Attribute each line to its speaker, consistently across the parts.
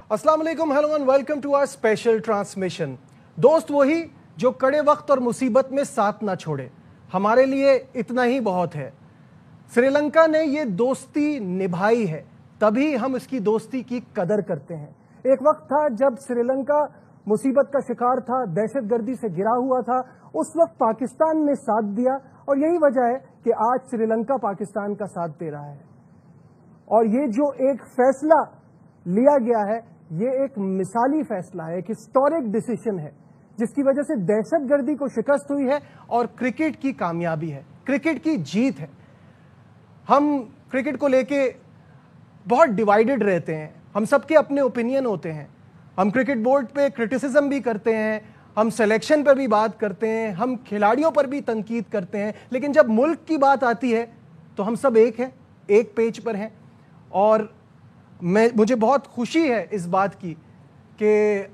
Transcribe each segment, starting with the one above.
Speaker 1: अस्सलाम वालेकुम, hello and welcome to our special transmission. दोस्त वही जो कड़े वक्त और मुसीबत में साथ ना छोड़े, हमारे लिए इतना ही बहुत है। श्रीलंका ने ये दोस्ती निभाई है, तभी हम इसकी दोस्ती की कदर करते हैं। एक वक्त था जब श्रीलंका मुसीबत का शिकार था, दहशतगर्दी से घिरा हुआ था। उस वक्त पाकिस्तान ने साथ दिया और यही वजह है कि आज श्रीलंका पाकिस्तान का साथ दे रहा है। और ये जो एक फैसला लिया गया है, ये एक मिसाली फैसला है, एक हिस्टोरिक डिसीजन है, जिसकी वजह से दहशतगर्दी को शिकस्त हुई है और क्रिकेट की कामयाबी है, क्रिकेट की जीत है। हम क्रिकेट को लेके बहुत डिवाइडेड रहते हैं, हम सबके अपने ओपिनियन होते हैं। हम क्रिकेट बोर्ड पे क्रिटिसिज्म भी करते हैं, हम सिलेक्शन पर भी बात करते हैं, हम खिलाड़ियों पर भी तनकीद करते हैं, लेकिन जब मुल्क की बात आती है तो हम सब एक हैं, एक पेज पर हैं। और मुझे बहुत खुशी है इस बात की कि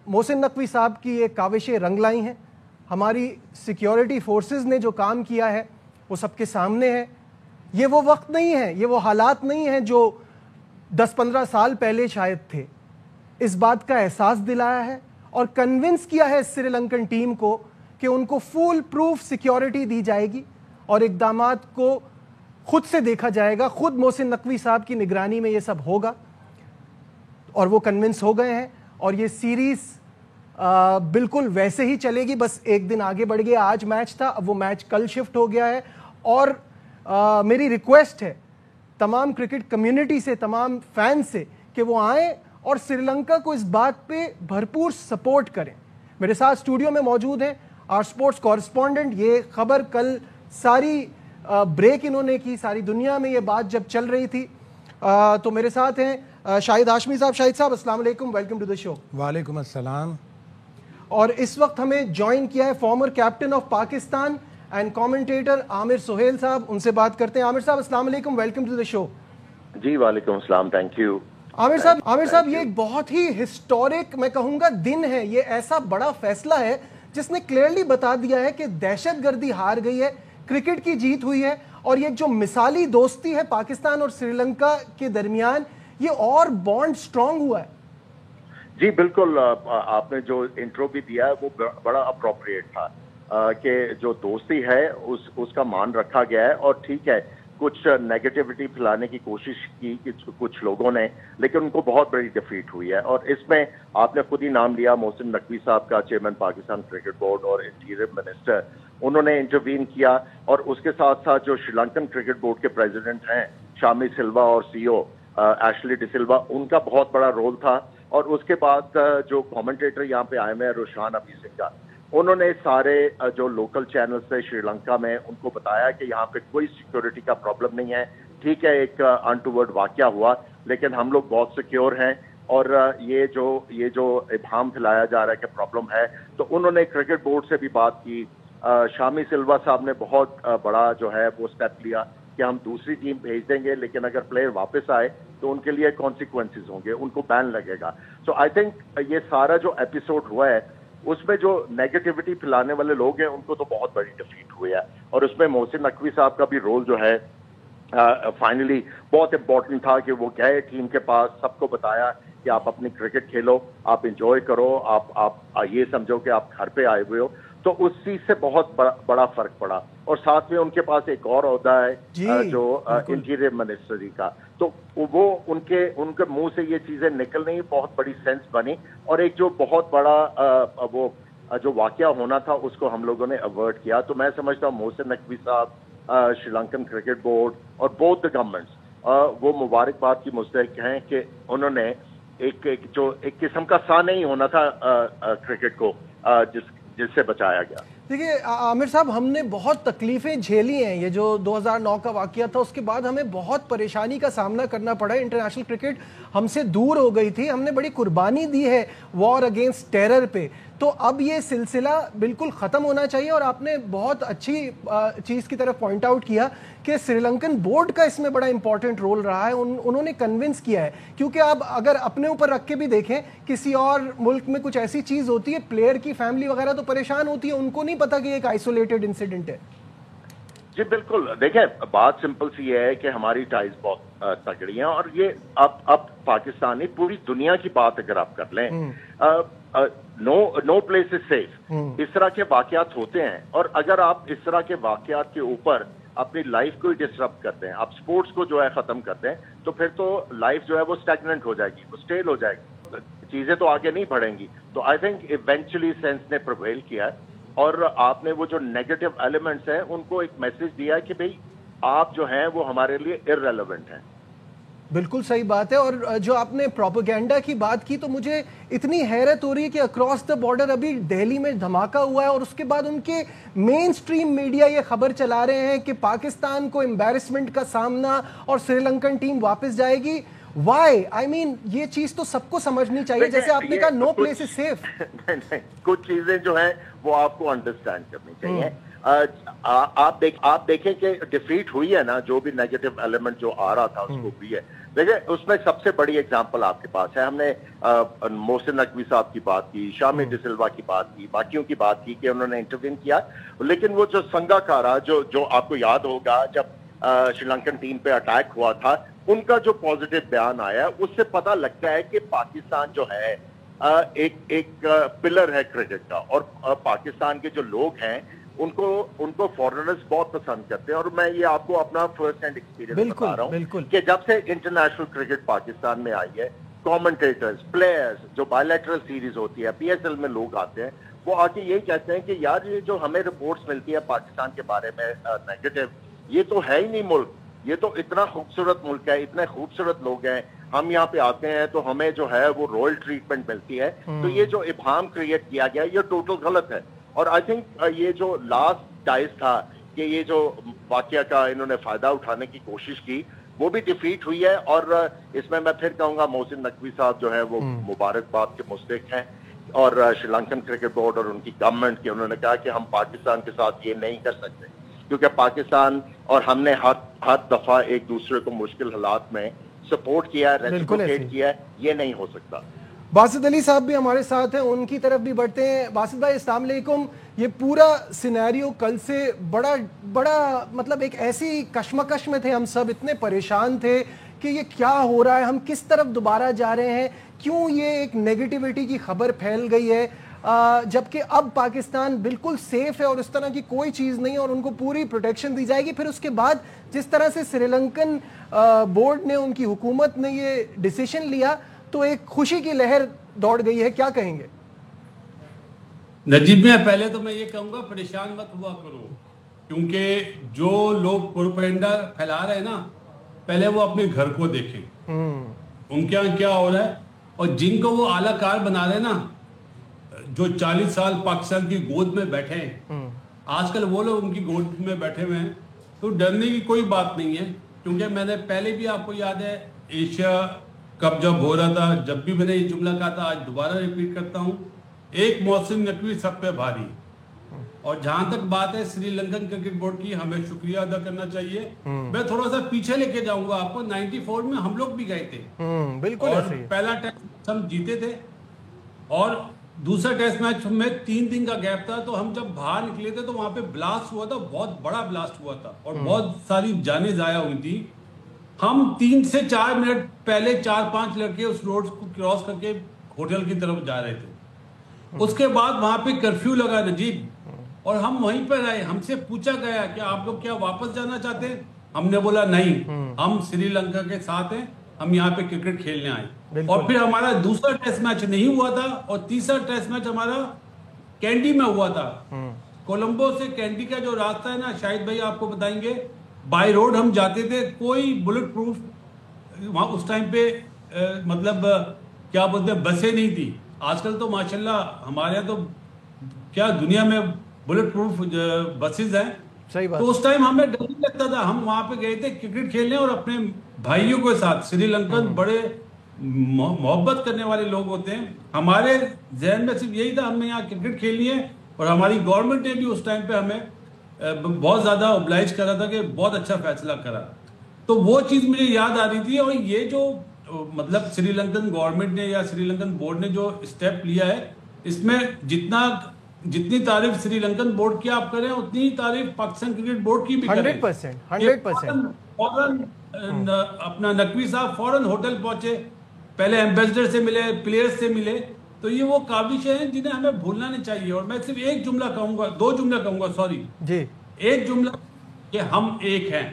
Speaker 1: मोहसिन नकवी साहब की एक काविशें रंग लाई हैं। हमारी सिक्योरिटी फोर्सेस ने जो काम किया है वो सबके सामने है। ये वो वक्त नहीं है, ये वो हालात नहीं है जो 10-15 साल पहले शायद थे। इस बात का एहसास दिलाया है और कन्विंस किया है श्रीलंकन टीम को कि उनको फुल प्रूफ सिक्योरिटी दी जाएगी और इक़दामात को खुद से देखा जाएगा। खुद मोहसिन नकवी साहब की निगरानी में ये सब होगा और वो कन्विंस हो गए हैं। और ये सीरीज बिल्कुल वैसे ही चलेगी, बस एक दिन आगे बढ़ गया। आज मैच था, अब वो मैच कल शिफ्ट हो गया है। और मेरी रिक्वेस्ट है तमाम क्रिकेट कम्युनिटी से, तमाम फैन से, कि वो आएँ और श्रीलंका को इस बात पे भरपूर सपोर्ट करें। मेरे साथ स्टूडियो में मौजूद हैं आवर स्पोर्ट्स कॉरेस्पॉन्डेंट। ये खबर कल सारी ब्रेक इन्होंने की, सारी दुनिया में ये बात जब चल रही थी। तो मेरे साथ हैं शाहिद हाशमी साहब। शाहिद साहब, अस्सलाम वालेकुम, वेलकम टू द शो।
Speaker 2: वालेकुम अस्सलाम।
Speaker 1: और इस वक्त हमें ज्वाइन किया है former captain of Pakistan and commentator Aamir Sohail साहब। उनसे बात करते हैं। आमिर साहब, अस्सलाम वालेकुम, वेलकम टू द शो।
Speaker 3: जी वालेकुम अस्सलाम, थैंक यू।
Speaker 1: आमिर साहब ये एक बहुत ही हिस्टोरिक, मैं कहूंगा, दिन है। ये ऐसा बड़ा फैसला है जिसने क्लियरली बता दिया है कि दहशतगर्दी हार गई है, क्रिकेट की जीत हुई है। और ये जो मिसाली दोस्ती है पाकिस्तान और श्रीलंका के दरमियान, ये और बॉन्ड स्ट्रांग हुआ है।
Speaker 3: जी बिल्कुल, आपने जो इंट्रो भी दिया है वो बड़ा अप्रोप्रिएट था कि जो दोस्ती है उसका मान रखा गया है। और ठीक है, कुछ नेगेटिविटी फैलाने की कोशिश की कुछ लोगों ने, लेकिन उनको बहुत बड़ी डिफीट हुई है। और इसमें आपने खुद ही नाम लिया मोहसिन नकवी साहब का, चेयरमैन पाकिस्तान क्रिकेट बोर्ड और इंटीरियर मिनिस्टर, उन्होंने इंटरवीन किया। और उसके साथ साथ जो श्रीलंकन क्रिकेट बोर्ड के प्रेसिडेंट हैं शामी सिल्वा और सीईओ एशली डिसिल्वा, उनका बहुत बड़ा रोल था। और उसके बाद जो कमेंटेटर यहाँ पे आए हुए हैं रोशान अबीसिंगा, उन्होंने सारे जो लोकल चैनल्स थे श्रीलंका में, उनको बताया कि यहाँ पे कोई सिक्योरिटी का प्रॉब्लम नहीं है। ठीक है, एक अनटूवर्ड वाकया हुआ, लेकिन हम लोग बहुत सिक्योर हैं। और ये जो इब्हाम फैलाया जा रहा है कि प्रॉब्लम है, तो उन्होंने क्रिकेट बोर्ड से भी बात की। शामी सिल्वा साहब ने बहुत बड़ा जो है वो स्टेप लिया कि हम दूसरी टीम भेज देंगे, लेकिन अगर प्लेयर वापस आए तो उनके लिए कॉन्सिक्वेंसेस होंगे, उनको बैन लगेगा। सो आई थिंक ये सारा जो एपिसोड हुआ है उसमें जो नेगेटिविटी फैलाने वाले लोग हैं उनको तो बहुत बड़ी डिफीट हुई है। और उसमें मोहसिन नकवी साहब का भी रोल जो है फाइनली बहुत इंपॉर्टेंट था कि वो गए टीम के पास, सबको बताया कि आप अपनी क्रिकेट खेलो, आप इंजॉय करो, आप ये समझो कि आप घर पे आए हुए हो। तो उस चीज से बहुत बड़ा फर्क पड़ा। और साथ में उनके पास एक और ओहदा है जो इंटीरियर मिनिस्ट्री का, तो वो उनके मुंह से ये चीजें निकलनी बहुत बड़ी सेंस बनी। और एक जो बहुत बड़ा वो जो वाकया होना था उसको हम लोगों ने अवॉइड किया। तो मैं समझता हूँ मोहसिन नकवी साहब, श्रीलंकन क्रिकेट बोर्ड और बोथ द गवर्नमेंट्स वो मुबारकबाद की मुस्तहिक हैं कि उन्होंने एक किस्म का सा नहीं होना था क्रिकेट को, जिससे बचाया गया।
Speaker 1: देखिए आमिर साहब, हमने बहुत तकलीफें झेली हैं। ये जो 2009 का वाकया था, उसके बाद हमें बहुत परेशानी का सामना करना पड़ा। इंटरनेशनल क्रिकेट हमसे दूर हो गई थी, हमने बड़ी कुर्बानी दी है वॉर अगेंस्ट टेरर पे। तो अब ये सिलसिला बिल्कुल ख़त्म होना चाहिए। और आपने बहुत अच्छी चीज़ की तरफ पॉइंट आउट किया कि श्रीलंकन बोर्ड का इसमें बड़ा इंपॉर्टेंट रोल रहा है। उन्होंने कन्विंस किया है, क्योंकि आप अगर अपने ऊपर रख के भी देखें, किसी और मुल्क में कुछ ऐसी चीज़ होती है, प्लेयर की फैमिली वगैरह तो परेशान होती है, उनको नहीं पता कि एक आइसोलेटेड इंसिडेंट है।
Speaker 3: जी बिल्कुल, देखिए बात सिंपल सी है कि हमारी टाइज बहुत तगड़ी हैं और ये अब पाकिस्तान नहीं पूरी दुनिया की बात अगर आप कर लें, नो प्लेस इज सेफ। इस तरह के वाकयात होते हैं और अगर आप इस तरह के वाकयात के ऊपर अपनी लाइफ को ही डिस्टर्ब करते हैं, आप स्पोर्ट्स को जो है खत्म करते हैं, तो फिर तो लाइफ जो है वो स्टैग्नेंट हो जाएगी, वो स्टेल हो जाएगी, चीजें तो आगे नहीं बढ़ेंगी। तो आई थिंक इवेंचुअली सेंस ने प्रिवेल किया है और आपने वो जो नेगेटिव एलिमेंट्स हैं उनको एक मैसेज दिया कि भाई आप जो हैं वो हमारे लिए इररेलेवेंट हैं।
Speaker 1: बिल्कुल सही बात है। और जो आपने प्रोपेगेंडा की बात की तो मुझे इतनी हैरत हो रही है कि अक्रॉस द बॉर्डर अभी दिल्ली में धमाका हुआ है और उसके बाद उनके मेन स्ट्रीम मीडिया ये खबर चला रहे हैं कि पाकिस्तान को एम्बैरेसमेंट का सामना और श्रीलंकन टीम वापस जाएगी। वाई? आई मीन ये चीज तो सबको समझनी चाहिए, जैसे आपने कहा नो प्लेस इज सेफ।
Speaker 3: नहीं, कुछ चीजें जो है वो आपको अंडरस्टैंड करनी चाहिए। आप देखें कि डिफीट हुई है ना, जो भी नेगेटिव एलिमेंट जो आ रहा था उसको भी है। देखिए उसमें सबसे बड़ी एग्जांपल आपके पास है, हमने मोहसिन नकवी साहब की बात की, शामी डिसिल्वा की बात की, बाकियों की बात की कि उन्होंने इंटरव्यू किया, लेकिन वो जो संगाकारा जो आपको याद होगा जब श्रीलंकन टीम पे अटैक हुआ था, उनका जो पॉजिटिव बयान आया उससे पता लगता है कि पाकिस्तान जो है एक पिलर है क्रिकेट का और पाकिस्तान के जो लोग हैं उनको फॉरेनर्स बहुत पसंद करते हैं। और मैं ये आपको अपना फर्स्ट हैंड एक्सपीरियंस बता रहा हूँ कि जब से इंटरनेशनल क्रिकेट पाकिस्तान में आई है, कमेंटेटर्स, प्लेयर्स, जो बायलैटरल सीरीज होती है, पीएसएल में लोग आते हैं, वो आके यही कहते हैं कि यार ये जो हमें रिपोर्ट्स मिलती है पाकिस्तान के बारे में नेगेटिव, ये तो है ही नहीं मुल्क, ये तो इतना खूबसूरत मुल्क है, इतने खूबसूरत लोग हैं, हम यहाँ पे आते हैं तो हमें जो है वो रॉयल ट्रीटमेंट मिलती है। तो ये जो इब्हाम क्रिएट किया गया ये टोटल गलत है। और आई थिंक ये जो लास्ट डाइस था कि ये जो वाकया का इन्होंने फायदा उठाने की कोशिश की, वो भी डिफीट हुई है। और इसमें मैं फिर कहूंगा मोहसिन नकवी साहब जो है वो मुबारकबाद के मुस्तहिक हैं और श्रीलंकन क्रिकेट बोर्ड और उनकी गवर्नमेंट के, उन्होंने कहा कि हम पाकिस्तान के साथ ये नहीं कर सकते क्योंकि पाकिस्तान और हमने हर दफा एक दूसरे को मुश्किल हालात में सपोर्ट किया, रेसिप्रोकेट किया, ये नहीं हो सकता।
Speaker 1: बासित अली साहब भी हमारे साथ हैं, उनकी तरफ भी बढ़ते हैं। बासित भाई अस्सलाम वालेकुम। ये पूरा सिनेरियो कल से बड़ा मतलब एक ऐसी कश्मकश में थे हम सब, इतने परेशान थे कि ये क्या हो रहा है, हम किस तरफ दोबारा जा रहे हैं, क्यों ये एक नेगेटिविटी की खबर फैल गई है, जबकि अब पाकिस्तान बिल्कुल सेफ है और इस तरह की कोई चीज़ नहीं और उनको पूरी प्रोटेक्शन दी जाएगी। फिर उसके बाद जिस तरह से श्रीलंकन बोर्ड ने, उनकी हुकूमत ने ये डिसीजन लिया तो एक खुशी की लहर दौड़ गई है, क्या कहेंगे?
Speaker 2: नजीब में पहले तो मैं ये कहूँगा परेशान मत हुआ करो, क्योंकि जो लोग प्रोपेगेंडा फैला रहे हैं ना, पहले वो अपने घर को देखें उनके यहाँ क्या हो रहा है। और जिनको वो आलाकार बना रहे हैं ना, जो 40 साल पाकिस्तान की गोद में बैठे हैं, आजकल वो लोग उनकी गोद में बैठे हुए हैं, तो डरने की कोई बात नहीं है। क्योंकि मैंने पहले भी, आपको याद है, एशिया कप जब हो रहा था, जब भी मैंने ये जुमला कहा था, आज दोबारा रिपीट करता हूँ, एक मोहसिन नकवी सब पे भारी। और जहां तक बात है श्रीलंकन क्रिकेट बोर्ड की, हमें शुक्रिया अदा करना चाहिए। मैं थोड़ा सा पीछे लेके जाऊंगा आपको, 94 में हम लोग भी गए थे,
Speaker 1: बिल्कुल,
Speaker 2: और पहला टेस्ट हम जीते थे और दूसरा टेस्ट मैच में 3 दिन का गैप था। तो हम जब बाहर निकले थे तो वहां पे ब्लास्ट हुआ था, बहुत बड़ा ब्लास्ट हुआ था और बहुत सारी जानें जाया हुई थी। हम 3 से 4 मिनट पहले 4-5 लड़के उस रोड को क्रॉस करके होटल की तरफ जा रहे थे। उसके बाद वहां पे कर्फ्यू लगा नजीब, और हम वहीं पर आए। हमसे पूछा गया कि आप लोग क्या वापस जाना चाहते हैं? हमने बोला नहीं, हम श्रीलंका के साथ हैं, हम यहाँ पे क्रिकेट खेलने आए। और फिर हमारा दूसरा टेस्ट मैच नहीं हुआ था और तीसरा टेस्ट मैच हमारा कैंडी में हुआ था। कोलंबो से कैंडी का जो रास्ता है ना, शायद भाई आपको बताएंगे, बाय रोड हम जाते थे, कोई बुलेट प्रूफ वहां उस टाइम पे मतलब क्या बोलते हैं, बसें नहीं थी। आजकल तो माशाल्लाह हमारे यहाँ तो क्या दुनिया में बुलेट प्रूफ बसेज हैं।
Speaker 1: सही बात।
Speaker 2: तो उस टाइम हमें डर नहीं लगता था, हम वहां पे गए थे क्रिकेट खेलने और अपने भाइयों के साथ। श्रीलंकन बड़े मोहब्बत करने वाले लोग होते हैं, हमारे जहन में सिर्फ यही था हमने यहाँ क्रिकेट खेलनी है। और हमारी गवर्नमेंट ने भी उस टाइम पे हमें बहुत ज्यादा ओब्लाइज करा था कि बहुत अच्छा फैसला करा। तो वो चीज मुझे याद आ रही थी। और ये जो मतलब श्रीलंकन गवर्नमेंट ने या श्रीलंकन बोर्ड ने जो स्टेप लिया है, इसमें जितना जितनी तारीफ श्रीलंकन बोर्ड की आप करें उतनी ही तारीफ पाकिस्तान क्रिकेट बोर्ड की भी करें।
Speaker 1: 100%।
Speaker 2: फौरन अपना नकवी साहब फौरन होटल पहुंचे, पहले एम्बेसडर से मिले, प्लेयर्स से मिले। तो ये वो काबिशें हैं जिन्हें हमें भूलना नहीं चाहिए। और मैं सिर्फ एक जुमला कहूंगा, दो जुमला कहूंगा, सॉरी
Speaker 1: जी,
Speaker 2: एक जुमला कि हम एक हैं,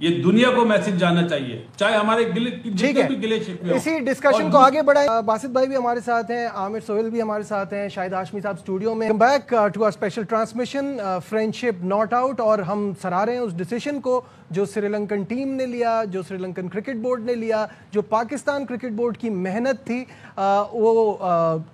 Speaker 2: ये दुनिया को मैसेज जाना चाहिए, चाहे हमारे जितने भी गिले शिकवे।
Speaker 1: इसी डिस्कशन को आगे बढ़ाएं। बासित भाई भी हमारे साथ हैं, आमिर सोहेल भी हमारे साथ हैं, शाहिद हाशमी साहब स्टूडियो में। Back to our special transmission, friendship not out. और हम सराह रहे हैं उस डिसीजन को जो श्रीलंकन टीम ने लिया, जो श्रीलंकन क्रिकेट बोर्ड ने लिया, जो पाकिस्तान क्रिकेट बोर्ड की मेहनत थी वो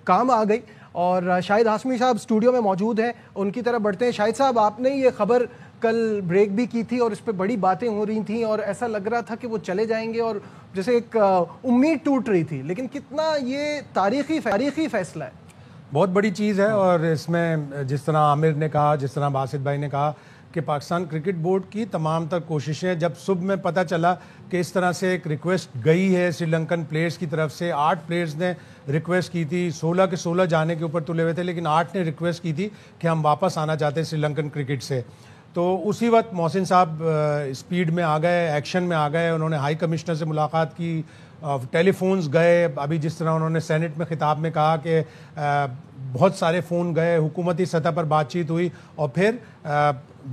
Speaker 1: काम आ गई। और शाहिद हाशमी साहब स्टूडियो में मौजूद हैं, उनकी तरफ बढ़ते हैं। शाहिद साहब, आपने ये खबर कल ब्रेक भी की थी और इस पे बड़ी बातें हो रही थी और ऐसा लग रहा था कि वो चले जाएंगे और जैसे एक उम्मीद टूट रही थी, लेकिन कितना ये तारीखी फैसला है,
Speaker 4: बहुत बड़ी चीज़ है। और इसमें जिस तरह आमिर ने कहा, जिस तरह बासित भाई ने कहा कि पाकिस्तान क्रिकेट बोर्ड की तमाम तर कोशिशें, जब सुबह में पता चला कि इस तरह से एक रिक्वेस्ट गई है श्रीलंकन प्लेयर्स की तरफ से, 8 प्लेयर्स ने रिक्वेस्ट की थी, 16 के 16 जाने के ऊपर तुले हुए थे, लेकिन 8 ने रिक्वेस्ट की थी कि हम वापस आना चाहते हैं श्रीलंकन क्रिकेट से। तो उसी वक्त मोहसिन साहब स्पीड में आ गए, एक्शन में आ गए। उन्होंने हाई कमिश्नर से मुलाकात की, टेलीफोन्स गए। अभी जिस तरह उन्होंने सेनेट में खिताब में कहा कि बहुत सारे फ़ोन गए, हुकूमती सतह पर बातचीत हुई और फिर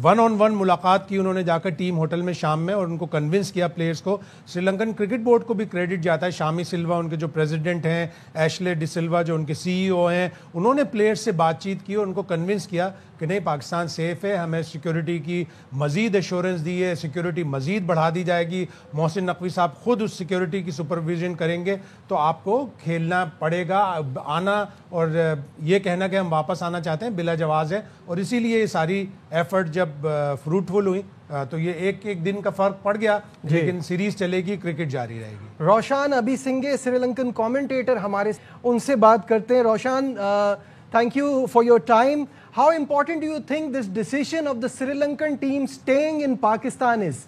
Speaker 4: 1-on-1 मुलाकात की उन्होंने जाकर टीम होटल में शाम में, और उनको कन्विंस किया प्लेयर्स को। श्रीलंकन क्रिकेट बोर्ड को भी क्रेडिट जाता है, शामी सिल्वा उनके जो प्रेसिडेंट हैं, एशले डिसिल्वा जो उनके सीईओ हैं, उन्होंने प्लेयर्स से बातचीत की और उनको कन्विंस किया कि नहीं, पाकिस्तान सेफ़ है, हमें सिक्योरिटी की मज़ीद एश्योरेंस दी है, सिक्योरिटी मज़ीद बढ़ा दी जाएगी, मोहसिन नकवी साहब खुद उस सिक्योरिटी की सुपरविजन करेंगे, तो आपको खेलना पड़ेगा। आना और ये कहना कि हम वापस आना चाहते हैं बिला जवाज़ है। और इसीलिए ये सारी एफर्ट जब फ्रूटफुल हुई तो ये एक दिन का फ़र्क पड़ गया, लेकिन सीरीज़ चलेगी, क्रिकेट जारी रहेगी।
Speaker 1: रोशान अभी सिंगे श्रीलंकन कमेंटेटर हमारे, उनसे बात करते हैं। Roshan, thank you for your time. How important do you think this decision of the Sri Lankan team staying in Pakistan is?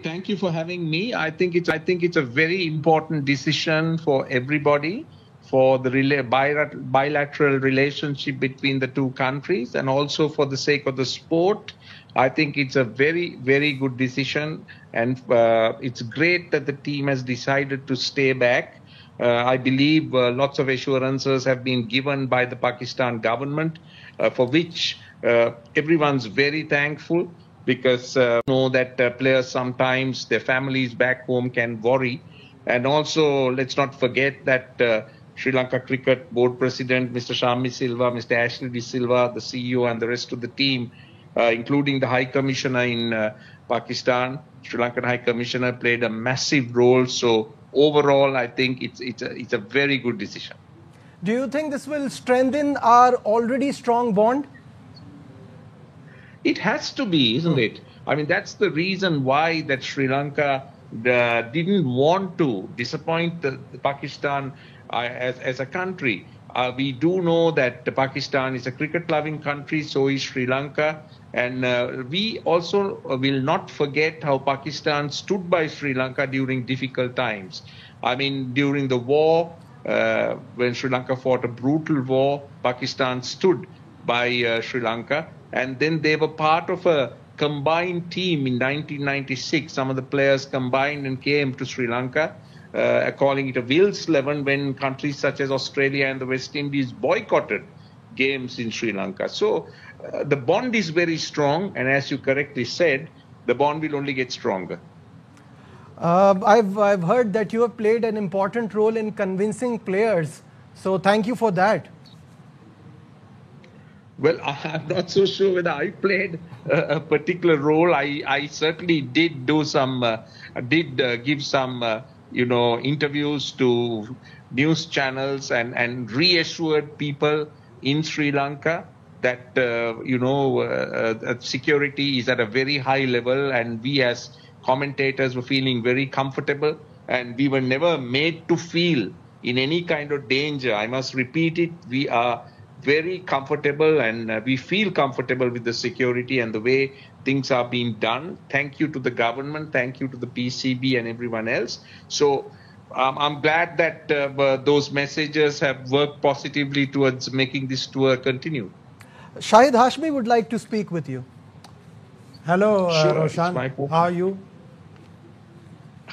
Speaker 5: Thank you for having me. I think it's a very important decision for everybody, for the bilateral relationship between the two countries, and also for the sake of the sport. I think it's a very, very good decision, and it's great that the team has decided to stay back. I believe lots of assurances have been given by the Pakistan government, for which everyone's very thankful, because know that players sometimes, their families back home can worry. And also, let's not forget that Sri Lanka Cricket Board President, Mr. Shami Silva, Mr. Ashley De Silva, the CEO, and the rest of the team, including the High Commissioner in Pakistan, Sri Lankan High Commissioner, played a massive role. So overall, I think it's a very good decision.
Speaker 1: Do you think this will strengthen our already strong bond?
Speaker 5: It has to be, isn't it? I mean, that's the reason why that Sri Lanka didn't want to disappoint the Pakistan as a country. We do know that Pakistan is a cricket-loving country, so is Sri Lanka. And we also will not forget how Pakistan stood by Sri Lanka during difficult times. I mean, during the war, when Sri Lanka fought a brutal war, Pakistan stood by Sri Lanka. And then they were part of a combined team in 1996. Some of the players combined and came to Sri Lanka, calling it a Wills 11, when countries such as Australia and the West Indies boycotted games in Sri Lanka. So the bond is very strong, and as you correctly said, the bond will only get stronger.
Speaker 1: I've heard that you have played an important role in convincing players, so thank you for that.
Speaker 5: Well, I'm not so sure whether I played a particular role. I certainly did do some, give some, interviews to news channels and reassured people in Sri Lanka that, security is at a very high level, and we as commentators were feeling very comfortable, and we were never made to feel in any kind of danger. I must repeat it. We are very comfortable, and we feel comfortable with the security and the way things are being done. Thank you to the government, thank you to the PCB and everyone else. So I'm glad that those messages have worked positively towards making this tour continue.
Speaker 1: Shahid Hashmi would like to speak with you.
Speaker 4: Hello,
Speaker 5: Sure, it's
Speaker 4: Roshan.
Speaker 5: my pleasure.
Speaker 4: How are you?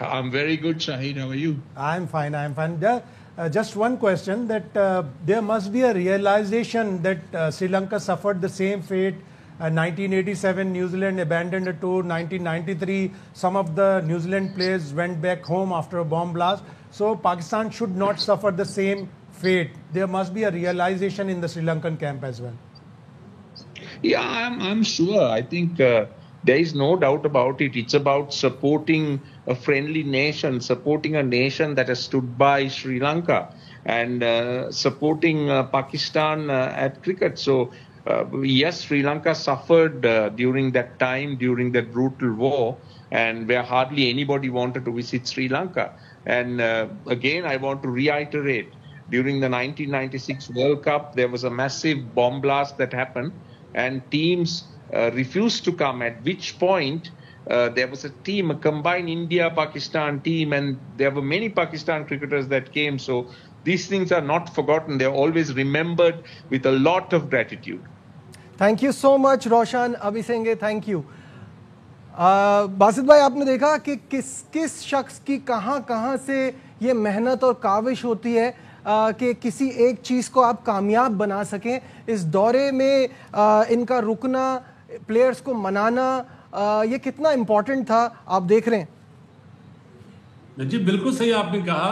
Speaker 5: I'm very good, Shahid. How are you?
Speaker 4: I'm fine. I'm fine. Just one question: that there must be a realization that Sri Lanka suffered the same fate. 1987, New Zealand abandoned the tour. 1993, some of the New Zealand players went back home after a bomb blast. So Pakistan should not suffer the same fate. There must be a realization in the Sri Lankan camp as well.
Speaker 5: Yeah, I'm sure. I think there is no doubt about it. It's about supporting a friendly nation, supporting a nation that has stood by Sri Lanka, and supporting Pakistan at cricket. So, yes, Sri Lanka suffered during that time, during that brutal war, and where hardly anybody wanted to visit Sri Lanka. And again, I want to reiterate, during the 1996 World Cup, there was a massive bomb blast that happened, and teams refused to come, at which point there was a team, a combined India-Pakistan team, and there were many Pakistan cricketers that came. So these things are not forgotten. They're always remembered with a lot of gratitude.
Speaker 1: Thank you so much Roshan Abhisinghe, thank you. Basit भाई, आपने देखा कि किस शख्स की कहां से ये मेहनत और काविश होती है कि किसी एक चीज़ को आप कामयाब बना सकें। इस दौरे में इनका रुकना, प्लेयर्स को मनाना, ये कितना इम्पोर्टेंट था, आप देख रहे हैं।
Speaker 2: जी बिल्कुल सही आपने कहा।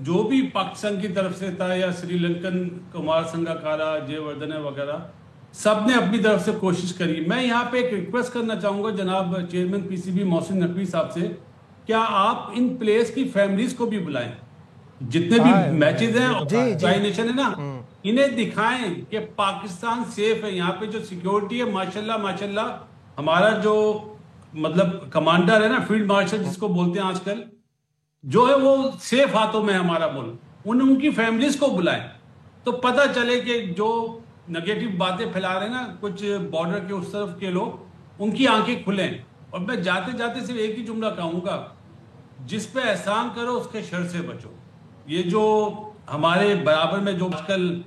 Speaker 2: जो भी पाकिस्तान की तरफ से था, या श्रीलंकन कुमार संगकारा, जयवर्धने वगैरह, सब ने अपनी तरफ से कोशिश करी। मैं यहाँ पे एक रिक्वेस्ट करना चाहूंगा जनाब चेयरमैन पीसीबी मोहसिन नकवी साहब से, क्या आप इन प्लेयर्स की फैमिलीज को भी बुलाएं, जितने भी मैचेस हैं, ट्राई नेशन है ना, इन्हें दिखाएं कि पाकिस्तान सेफ है। यहाँ पे जो सिक्योरिटी है, माशाल्लाह हमारा जो मतलब कमांडर है ना, फील्ड मार्शल जिसको बोलते हैं आजकल, जो है वो सेफ हाथों में है हमारा मुल्क। उनकी फैमिलीज को बुलाएं तो पता चले कि जो नेगेटिव बातें फैला रहे हैं ना कुछ बॉर्डर के उस तरफ के लोग, उनकी आंखें खुलें। और मैं जाते जाते सिर्फ एक ही जुमला कहूंगा, जिस पे एहसान करो उसके शर से बचो। ये जो हमारे बराबर में जो आजकल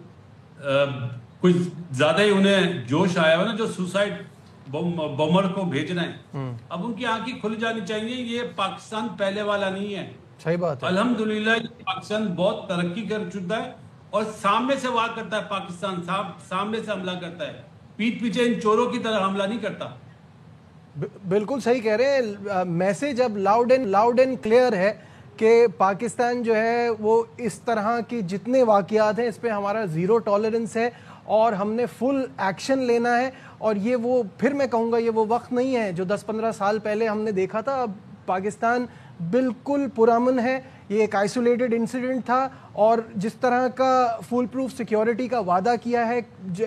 Speaker 2: कुछ ज्यादा ही उन्हें जोश आया हो ना, जो सुसाइड बॉम्बर को भेज रहे हैं, अब उनकी आंखें खुल जानी चाहिए। ये पाकिस्तान पहले वाला नहीं है।
Speaker 1: सही बात है।
Speaker 2: अल्हम्दुलिल्लाह पाकिस्तान बहुत तरक्की कर चुका है और सामने से वार करता है। पाकिस्तान सामने से हमला करता है, पीठ पीछे इन चोरों की तरह हमला नहीं करता।
Speaker 1: बिल्कुल सही कह रहे हैं। मैसेज अब लाउड एंड क्लियर है कि पाकिस्तान जो है वो इस तरह की जितने वाकयात हैं इस पे हमारा ज़ीरो टॉलरेंस है और हमने फुल एक्शन लेना है। और ये वो, फिर मैं कहूँगा, ये वो वक्त नहीं है जो 10-15 साल पहले हमने देखा था। अब पाकिस्तान बिल्कुल पुरअमन है। ये एक आइसोलेटेड इंसिडेंट था और जिस तरह का फुल प्रूफ सिक्योरिटी का वादा किया है,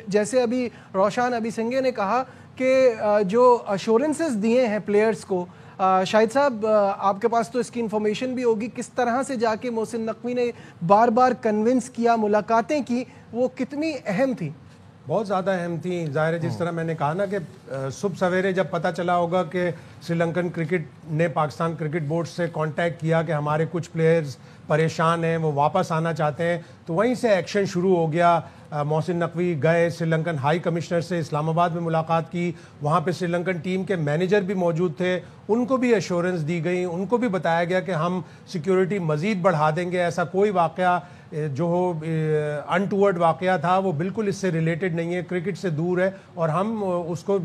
Speaker 1: जैसे अभी रोशन अभिसिंगे ने कहा कि जो अश्योरेंसेस दिए हैं प्लेयर्स को, शाहिद साहब आपके पास तो इसकी इन्फॉर्मेशन भी होगी, किस तरह से जाके मोहसिन नकवी ने बार बार कन्विंस किया, मुलाकातें की, वो कितनी अहम थी?
Speaker 4: बहुत ज़्यादा अहम थी। ज़ाहिर है, जिस तरह मैंने कहा ना कि सुबह सवेरे जब पता चला होगा कि श्रीलंकन क्रिकेट ने पाकिस्तान क्रिकेट बोर्ड से कांटेक्ट किया कि हमारे कुछ प्लेयर्स परेशान हैं, वो वापस आना चाहते हैं, तो वहीं से एक्शन शुरू हो गया। मोहसिन नकवी गए, श्रीलंकन हाई कमिश्नर से इस्लामाबाद में मुलाकात की। वहाँ पे श्रीलंकन टीम के मैनेजर भी मौजूद थे, उनको भी एश्योरेंस दी गई, उनको भी बताया गया कि हम सिक्योरिटी मज़ीद बढ़ा देंगे। ऐसा कोई वाक़या जो हो अनटूवर्ड वाक़या था वो बिल्कुल इससे रिलेटेड नहीं है, क्रिकेट से दूर है और हम उसको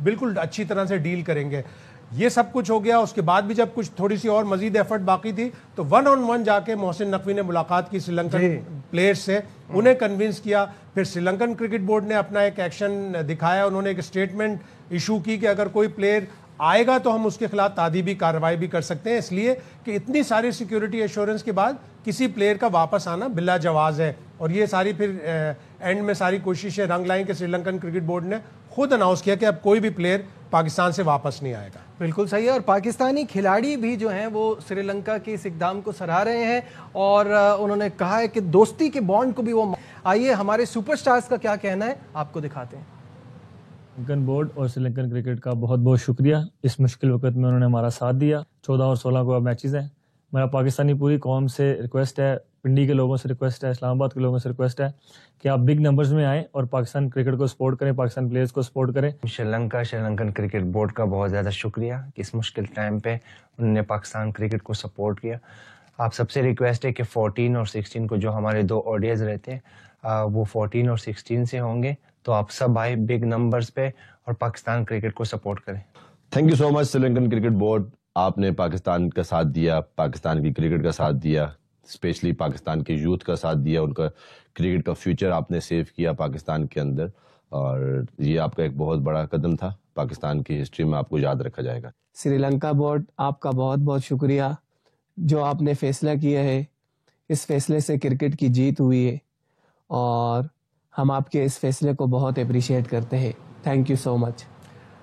Speaker 4: बिल्कुल अच्छी तरह से डील करेंगे। ये सब कुछ हो गया। उसके बाद भी जब कुछ थोड़ी सी और मजीद एफर्ट बाकी थी तो 1-on-1 जाके मोहसिन नकवी ने मुलाकात की श्रीलंकन प्लेयर्स से, उन्हें कन्विंस किया। फिर श्रीलंकन क्रिकेट बोर्ड ने अपना एक एक्शन दिखाया, उन्होंने एक स्टेटमेंट इशू की कि अगर कोई प्लेयर आएगा तो हम उसके खिलाफ तादीबी कार्रवाई भी कर सकते हैं, इसलिए कि इतनी सारी सिक्योरिटी एश्योरेंस के बाद किसी प्लेयर का वापस आना बिला जवाज है। और ये सारी फिर एंड में सारी कोशिशें रंग लाई कि श्रीलंकन क्रिकेट बोर्ड ने खुद अनाउंस किया कि अब कोई भी प्लेयर पाकिस्तान से वापस नहीं आएगा।
Speaker 1: बिल्कुल सही है। और पाकिस्तानी खिलाड़ी भी जो हैं वो श्रीलंका के इस इक़दाम को सराह रहे हैं और उन्होंने कहा है कि दोस्ती के बॉन्ड को भी वो। आइए हमारे सुपरस्टार्स का क्या कहना है आपको दिखाते हैं।
Speaker 6: श्रीलंकन बोर्ड और श्रीलंकन क्रिकेट का बहुत बहुत शुक्रिया। इस मुश्किल वक्त में उन्होंने हमारा साथ दिया। 14 और 16 को अब मैचेस हैं। मेरा पाकिस्तानी पूरी कौम से रिक्वेस्ट है, पिंडी के लोगों से रिक्वेस्ट है, इस्लामाबाद के लोगों से रिक्वेस्ट है कि आप बिग नंबर्स में आएँ और पाकिस्तान क्रिकेट को सपोर्ट करें, पाकिस्तान प्लेयर्स को सपोर्ट करें।
Speaker 7: श्रीलंकन क्रिकेट बोर्ड का बहुत ज़्यादा शुक्रिया कि इस मुश्किल टाइम पे उन्होंने पाकिस्तान क्रिकेट को सपोर्ट किया। आप सबसे रिक्वेस्ट है कि 14 और 16 को जो हमारे 2 ODIs रहते हैं वो 14 और 16 से होंगे, तो आप सब आए बिग नंबर्स पे और पाकिस्तान क्रिकेट को सपोर्ट करें।
Speaker 8: Thank you so much Sri Lankan cricket board, आपने पाकिस्तान का साथ दिया, पाकिस्तान की क्रिकेट का साथ दिया, स्पेशली पाकिस्तान के यूथ का साथ दिया, उनका क्रिकेट का फ्यूचर आपने सेव किया पाकिस्तान के अंदर, और ये आपका एक बहुत बड़ा कदम था, पाकिस्तान की हिस्ट्री में आपको याद रखा जाएगा।
Speaker 9: श्रीलंका बोर्ड, आपका बहुत बहुत शुक्रिया जो आपने फैसला किया है। इस फैसले से क्रिकेट की जीत हुई है और हम आपके इस फैसले को बहुत अप्रिशिएट करते हैं। Thank you so much.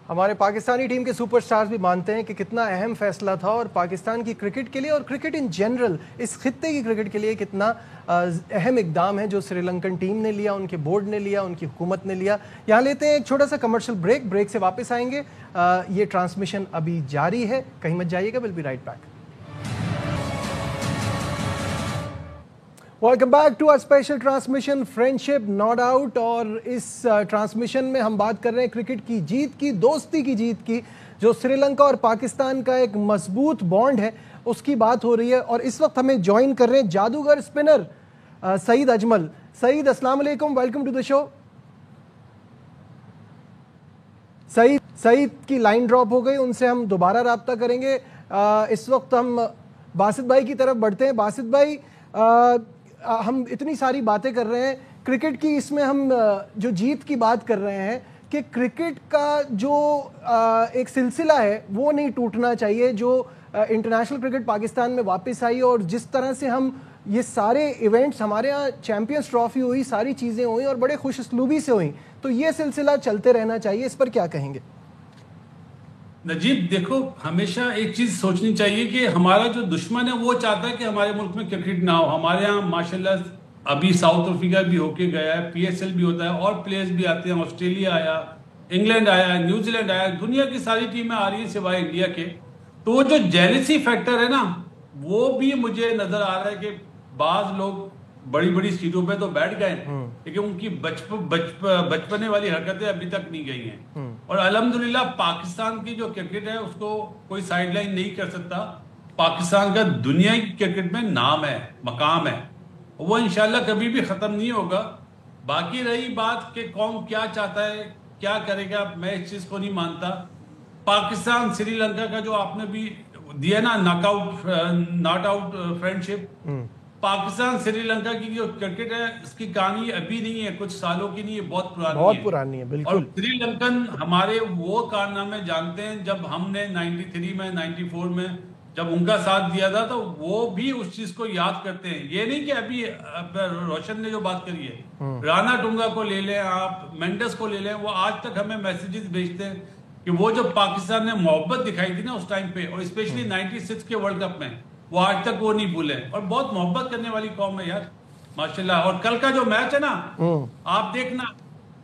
Speaker 1: हमारे पाकिस्तानी टीम के सुपरस्टार्स भी मानते हैं कि कितना अहम फैसला था और पाकिस्तान की क्रिकेट के लिए और क्रिकेट इन जनरल इस खित्ते की क्रिकेट के लिए कितना अहम इकदाम है जो श्रीलंकन टीम ने लिया, उनके बोर्ड ने लिया, उनकी हुकूमत ने लिया। यहाँ लेते हैं एक छोटा सा कमर्शियल ब्रेक से वापस आएंगे। ये ट्रांसमिशन अभी जारी है, कहीं मत जाइएगा, will be right back. Welcome back to our special transmission friendship not out. और इस ट्रांसमिशन में हम बात कर रहे हैं क्रिकेट की जीत की, दोस्ती की जीत की, जो श्रीलंका और पाकिस्तान का एक मजबूत बॉन्ड है, उसकी बात हो रही है। और इस वक्त हमें ज्वाइन कर रहे हैं जादूगर स्पिनर सईद अजमल। सईद, अस्सलाम वालेकुम, welcome to the show. Saeed की लाइन ड्रॉप हो गई, उनसे हम दोबारा राब्ता करेंगे। इस वक्त हम बासित भाई की तरफ बढ़ते हैं। बासित भाई, हम इतनी सारी बातें कर रहे हैं क्रिकेट की, इसमें हम जो जीत की बात कर रहे हैं कि क्रिकेट का जो एक सिलसिला है वो नहीं टूटना चाहिए, जो इंटरनेशनल क्रिकेट पाकिस्तान में वापस आई और जिस तरह से हम ये सारे इवेंट्स हमारे यहाँ चैंपियंस ट्रॉफी हुई, सारी चीज़ें हुई और बड़े खुशउस्लूबी से हुई, तो ये सिलसिला चलते रहना चाहिए। इस पर क्या कहेंगे?
Speaker 2: नजीब, देखो, हमेशा एक चीज सोचनी चाहिए कि हमारा जो दुश्मन है वो चाहता है कि हमारे मुल्क में क्रिकेट ना हो। हमारे यहाँ माशाल्लाह अभी साउथ अफ्रीका भी होके गया है, PSL भी होता है और प्लेयर्स भी आते हैं। ऑस्ट्रेलिया आया, इंग्लैंड आया, न्यूजीलैंड आया, दुनिया की सारी टीमें आ रही है सिवाय इंडिया के। तो वो जो जेलसी फैक्टर है ना, वो भी मुझे नजर आ रहा है कि बाज लोग बड़ी बड़ी सीटों पे तो बैठ गए, लेकिन उनकी बचपने वाली हरकतें अभी तक नहीं गई हैं। और अल्हम्दुलिल्लाह पाकिस्तान की जो क्रिकेट है उसको कोई साइडलाइन नहीं कर सकता। पाकिस्तान का दुनिया की क्रिकेट में नाम है, मकाम है, वो इंशाल्लाह कभी भी खत्म नहीं होगा। बाकी रही बात कि कौन क्या चाहता है, क्या करेगा, मैं इस चीज को नहीं मानता। पाकिस्तान श्रीलंका का जो आपने भी दिया ना not out friendship, Pakistan Sri Lanka की जो क्रिकेट है इसकी कहानी अभी नहीं है, कुछ सालों की नहीं है, बहुत पुरानी है। बिल्कुल। और श्रीलंकन हमारे वो कारनामे जानते हैं, जब हमने 93 में 94 में जब उनका साथ दिया था तो वो भी उस चीज को याद करते हैं। ये नहीं कि अभी रोशन ने जो बात करी है, राणा टुंगा को ले लें, आप मेंडेस को ले लें, वो आज तक हमें मैसेजेस भेजते हैं कि वो जो पाकिस्तान ने मोहब्बत दिखाई थी ना उस टाइम पे, और स्पेशली 96 के वर्ल्ड कप में, वो आज तक वो नहीं भूले। और बहुत मोहब्बत करने वाली कौम है यार, माशाल्लाह। और कल का जो मैच है ना, आप देखना,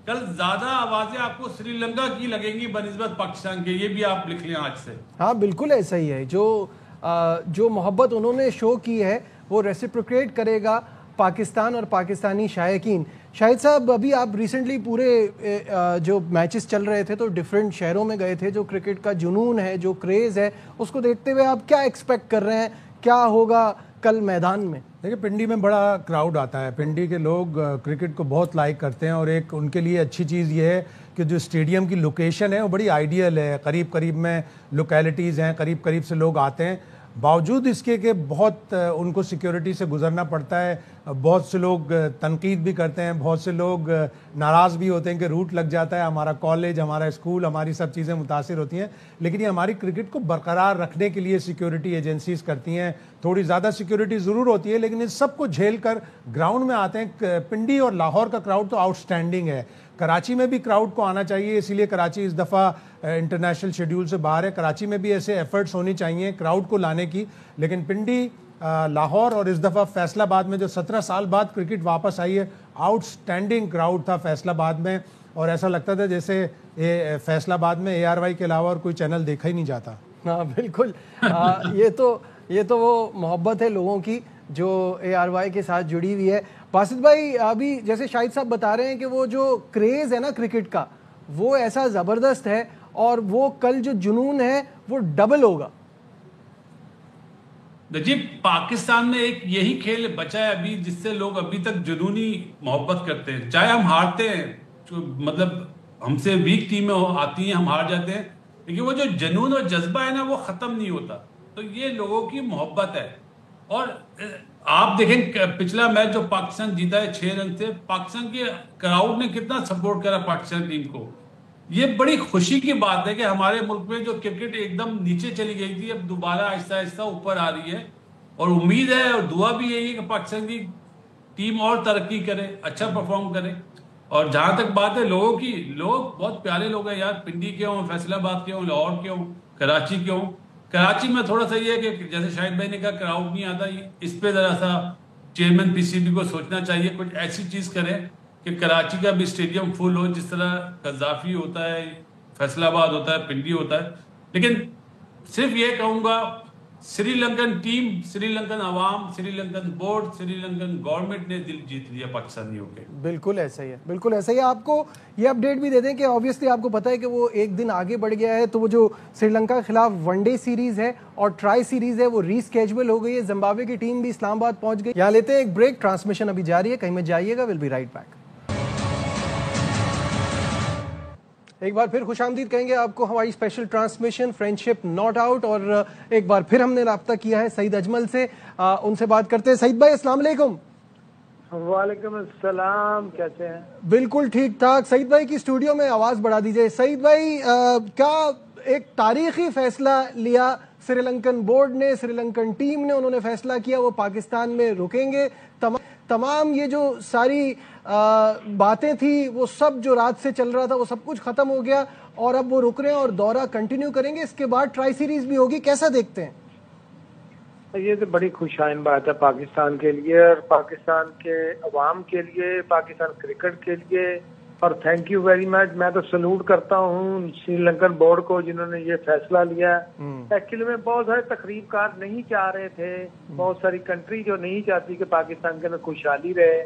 Speaker 2: कल ज्यादा आवाजें आपको श्रीलंका की लगेंगी बनिस्बत पाकिस्तान के, ये भी आप लिख लें आज से।
Speaker 1: हाँ बिल्कुल ऐसा ही है। जो मोहब्बत उन्होंने शो की है वो रेसिप्रोकेट करेगा पाकिस्तान और पाकिस्तानी शायकीन। शाहिद साहब, अभी आप रिसेंटली पूरे जो मैचेस चल रहे थे तो डिफरेंट शहरों में गए थे, जो क्रिकेट का जुनून है, जो क्रेज़ है, उसको देखते हुए आप क्या एक्सपेक्ट कर रहे हैं, क्या होगा कल मैदान में?
Speaker 4: देखिए, पिंडी में बड़ा क्राउड आता है, पिंडी के लोग क्रिकेट को बहुत लाइक करते हैं और एक उनके लिए अच्छी चीज़ ये है कि जो स्टेडियम की लोकेशन है वो बड़ी आइडियल है, करीब करीब में लोकेलिटीज़ हैं, करीब करीब से लोग आते हैं। बावजूद इसके कि बहुत उनको सिक्योरिटी से गुजरना पड़ता है, बहुत से लोग तनकीद भी करते हैं, बहुत से लोग नाराज़ भी होते हैं कि रूट लग जाता है, हमारा कॉलेज, हमारा स्कूल, हमारी सब चीज़ें मुतासिर होती हैं। लेकिन ये हमारी क्रिकेट को बरकरार रखने के लिए सिक्योरिटी एजेंसीज करती हैं। थोड़ी ज़्यादा सिक्योरिटी ज़रूर होती है, लेकिन इस सब को झेल कर ग्राउंड में आते हैं। पिंडी और लाहौर का क्राउड तो आउटस्टैंडिंग है। कराची में भी क्राउड को आना चाहिए, इसीलिए कराची इस दफ़ा इंटरनेशनल शेड्यूल से बाहर है। कराची में भी ऐसे एफर्ट्स होनी चाहिए क्राउड को लाने की। लेकिन पिंडी, लाहौर और इस दफ़ा फैसलाबाद में जो 17 साल बाद क्रिकेट वापस आई है, आउटस्टैंडिंग क्राउड था फैसलाबाद में, और ऐसा लगता था जैसे ये फैसलाबाद में ARY के अलावा और कोई चैनल देखा ही नहीं जाता।
Speaker 1: हाँ बिल्कुल। ये तो ये तो वो मोहब्बत है लोगों की जो ARY के साथ जुड़ी हुई है। बासित भाई, अभी जैसे शाहिद साहब बता रहे हैं कि वो जो क्रेज है ना क्रिकेट का, वो ऐसा जबरदस्त है और वो कल जो जुनून है वो डबल होगा।
Speaker 2: देखिए, पाकिस्तान में एक यही खेल बचा है अभी जिससे लोग अभी तक जुनूनी मोहब्बत करते हैं। चाहे हम हारते हैं, मतलब हमसे वीक टीमें आती हैं, हम हार जाते हैं, लेकिन वो जो जुनून और जज्बा है ना, वो खत्म नहीं होता। तो ये लोगों की मोहब्बत है। और आप देखें पिछला मैच जो पाकिस्तान जीता है 6 रन से, पाकिस्तान के क्राउड ने कितना सपोर्ट करा पाकिस्तान टीम को। ये बड़ी खुशी की बात है कि हमारे मुल्क में जो क्रिकेट एकदम नीचे चली गई थी, अब दोबारा आहिस्ता आहिस्ता ऊपर आ रही है। और उम्मीद है और दुआ भी यही है कि पाकिस्तान की टीम और तरक्की करे, अच्छा परफॉर्म करे। और जहां तक बात है लोगों की, लोग बहुत प्यारे लोग हैं यार, पिंडी के हों, फैसलाबाद के हों, लाहौर के हों, कराची के हों। कराची में थोड़ा सा ये है कि जैसे शाहिद भाई ने कहा क्राउड नहीं आता, इस पे जरा सा चेयरमैन PCB को सोचना चाहिए, कुछ ऐसी चीज करें कि कराची का भी स्टेडियम फुल हो, जिस तरह कज़ाफी होता है, फैसलाबाद होता है, पिंडी होता है। लेकिन सिर्फ ये कहूंगा, श्रीलंकन टीम, श्रीलंकन अवाम, श्रीलंकन बोर्ड, श्रीलंकन गवर्नमेंट ने दिल जीत लिया पाकिस्तानियों के।
Speaker 1: बिल्कुल ऐसा ही है, बिल्कुल ऐसा ही है। आपको ये अपडेट भी दे दें कि ऑब्वियसली आपको पता है कि वो एक दिन आगे बढ़ गया है, तो वो जो श्रीलंका के खिलाफ वनडे सीरीज है और ट्राई सीरीज है वो रीस्केड्यूल हो गई है। जिम्बाब्वे की टीम भी इस्लामाबाद पहुंच गई। यहाँ लेते हैं एक ब्रेक, ट्रांसमिशन अभी जारी है, कहीं मत जाइएगा, विल बी राइट बैक। एक बार फिर खुशामदीद कहेंगे आपको हमारी special transmission friendship not out. और एक बार फिर हमने राब्ता किया है सईद अजमल से, उनसे बात करते हैं। सईद भाई अस्सलाम वालेकुम।
Speaker 10: वालेकुम अस्सलाम, कैसे हैं?
Speaker 1: बिल्कुल ठीक ठाक। सईद भाई की स्टूडियो में आवाज बढ़ा दीजिए। सईद भाई, क्या एक तारीखी फैसला लिया श्रीलंकन बोर्ड ने, श्रीलंकन टीम ने, उन्होंने फैसला किया वो पाकिस्तान में रुकेंगे। तमाम ये जो सारी बातें थी, वो सब जो रात से चल रहा था, वो सब कुछ खत्म हो गया और अब वो रुक रहे हैं और दौरा कंटिन्यू करेंगे। इसके बाद ट्राई सीरीज भी होगी, कैसा देखते हैं?
Speaker 10: ये तो बड़ी खुशहाइन बात है पाकिस्तान के लिए और पाकिस्तान के अवाम के लिए, पाकिस्तान क्रिकेट के लिए। और थैंक यू वेरी मच। मैं तो सल्यूट करता हूँ श्रीलंकन बोर्ड को जिन्होंने ये फैसला लिया। एक्चुअली में बहुत सारे तकरीबकार नहीं चाह रहे थे, बहुत सारी कंट्री जो नहीं चाहती कि पाकिस्तान के अंदर खुशहाली रहे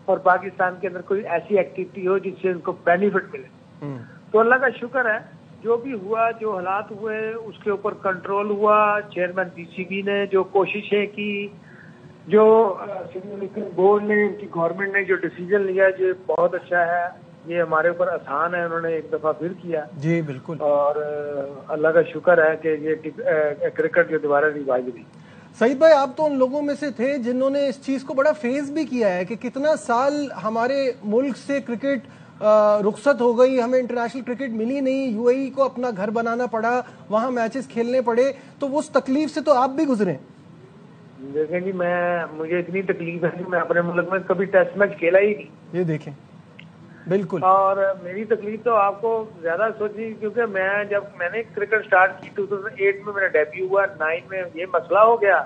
Speaker 10: और पाकिस्तान के अंदर कोई ऐसी एक्टिविटी हो जिससे उनको बेनिफिट मिले। तो अल्लाह का शुक्र है, जो भी हुआ, जो हालात हुए उसके ऊपर कंट्रोल हुआ। चेयरमैन PCB ने जो कोशिशें की, जो श्रीलंकन बोर्ड ने, उनकी गवर्नमेंट ने जो डिसीजन लिया, जो बहुत अच्छा है। ये हमारे ऊपर आसान है, उन्होंने एक दफा फिर किया
Speaker 1: जी बिल्कुल।
Speaker 10: और अल्लाह का शुक्र है कि ये क्रिकेट जो दोबारा रिवाइव हुई।
Speaker 1: सईद भाई, आप तो उन लोगों में से थे जिन्होंने इस चीज को बड़ा फेस भी किया है कि कितना साल हमारे मुल्क से क्रिकेट रुखसत हो गई, हमें इंटरनेशनल क्रिकेट मिली नहीं, UAE को अपना घर बनाना पड़ा, वहां मैचेस खेलने पड़े। तो उस तकलीफ से तो आप भी गुजरे।
Speaker 10: देखें जी, मुझे इतनी तकलीफ है कि मैं अपने मुल्क में कभी टेस्ट मैच खेला ही नहीं।
Speaker 1: ये देखें, बिल्कुल।
Speaker 10: और मेरी तकलीफ तो आपको ज्यादा सोची, क्योंकि मैंने क्रिकेट स्टार्ट की 2008 में, मेरा डेब्यू हुआ, 9 में ये मसला हो गया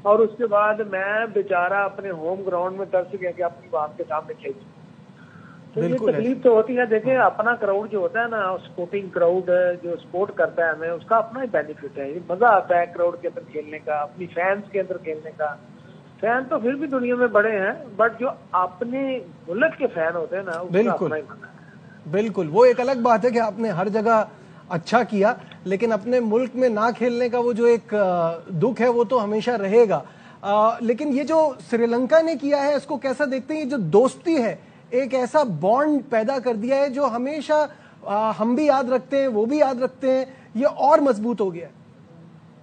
Speaker 10: और उसके बाद मैं बेचारा अपने होम ग्राउंड में तरस गया कि अपनी बात के सामने खेलूं। तो ये तकलीफ तो होती है। देखें, अपना क्राउड जो होता है ना, स्पोर्टिंग क्राउड जो सपोर्ट करता है हमें, उसका अपना ही बेनिफिट है। मजा आता है क्राउड के अंदर खेलने का, अपनी फैंस के अंदर खेलने का। फैन तो फिर भी दुनिया में बड़े हैं, बट जो अपने मुल्क के फैन होते हैं ना, उसका अपना ही मजा है।
Speaker 1: बिल्कुल, वो एक अलग बात है कि आपने हर जगह अच्छा किया, लेकिन अपने मुल्क में ना खेलने का वो जो एक दुख है वो तो हमेशा रहेगा। लेकिन ये जो श्रीलंका ने किया है, इसको कैसा देखते हैं? ये जो दोस्ती है, एक ऐसा बॉन्ड पैदा कर दिया है जो हमेशा हम भी याद रखते हैं, वो भी याद रखते हैं, ये और मजबूत हो गया है।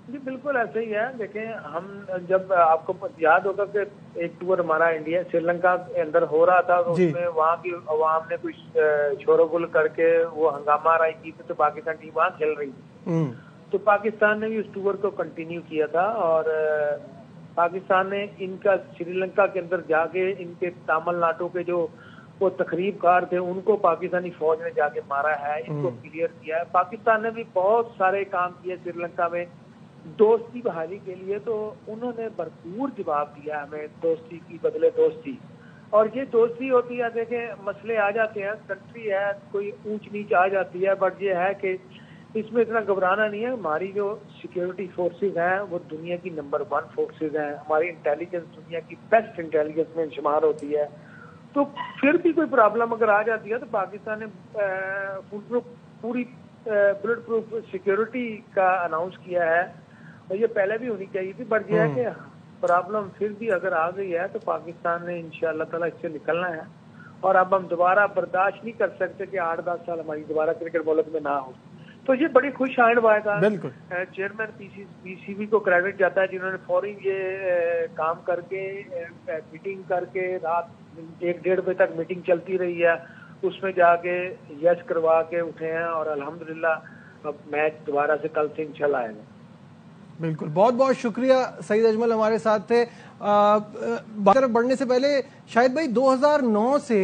Speaker 10: जी बिल्कुल ऐसे ही है। देखें, हम जब आपको याद होगा कि एक टूर हमारा इंडिया श्रीलंका के अंदर हो रहा था, तो उसमें वहाँ की अवाम ने कुछ शोरगुल करके वो हंगामा राय की थी, तो पाकिस्तान टीम वहाँ खेल रही थी। तो पाकिस्तान ने भी उस टूर को कंटिन्यू किया था और पाकिस्तान ने इनका श्रीलंका के अंदर जाके इनके तमिलनाडु के जो वो तकरीबकार थे उनको पाकिस्तानी फौज ने जाके मारा है, इनको क्लियर किया है। पाकिस्तान ने भी बहुत सारे काम किए श्रीलंका में दोस्ती बहाली के लिए, तो उन्होंने भरपूर जवाब दिया हमें, दोस्ती की बदले दोस्ती। और ये दोस्ती होती है, देखें मसले आ जाते हैं, कंट्री है, कोई ऊंच नीच आ जाती है, बट ये है कि इसमें इतना घबराना नहीं है। हमारी जो सिक्योरिटी फोर्सेज हैं वो दुनिया की नंबर 1 फोर्सेज हैं। हमारी इंटेलिजेंस दुनिया की बेस्ट इंटेलिजेंस में शुमार होती है। तो फिर भी कोई प्रॉब्लम अगर आ जाती है तो पाकिस्तान ने पूरी बुलेट प्रूफ सिक्योरिटी का अनाउंस किया है, और ये पहले भी होनी चाहिए थी। बट यह है कि प्रॉब्लम फिर भी अगर आ गई है तो पाकिस्तान ने इंशाअल्लाह ताला इससे निकलना है, और अब हम दोबारा बर्दाश्त नहीं कर सकते कि 8-10 साल हमारी दोबारा क्रिकेट मुल्क में ना हो। तो ये बड़ी खुश आइंद बात है। चेयरमैन पीसीबी को क्रेडिट जाता है जिन्होंने फौरी ये काम करके मीटिंग करके रात 1-1.5 बजे तक मीटिंग चलती रही है, उसमें जाके यस करवा के उठे हैं, और अल्हम्दुलिल्लाह अब मैच दोबारा से कल से इंशाल्लाह आएगा।
Speaker 1: बिल्कुल, बहुत बहुत शुक्रिया सईद अजमल हमारे साथ थे। तरफ बढ़ने से पहले शाहिद भाई, 2009 से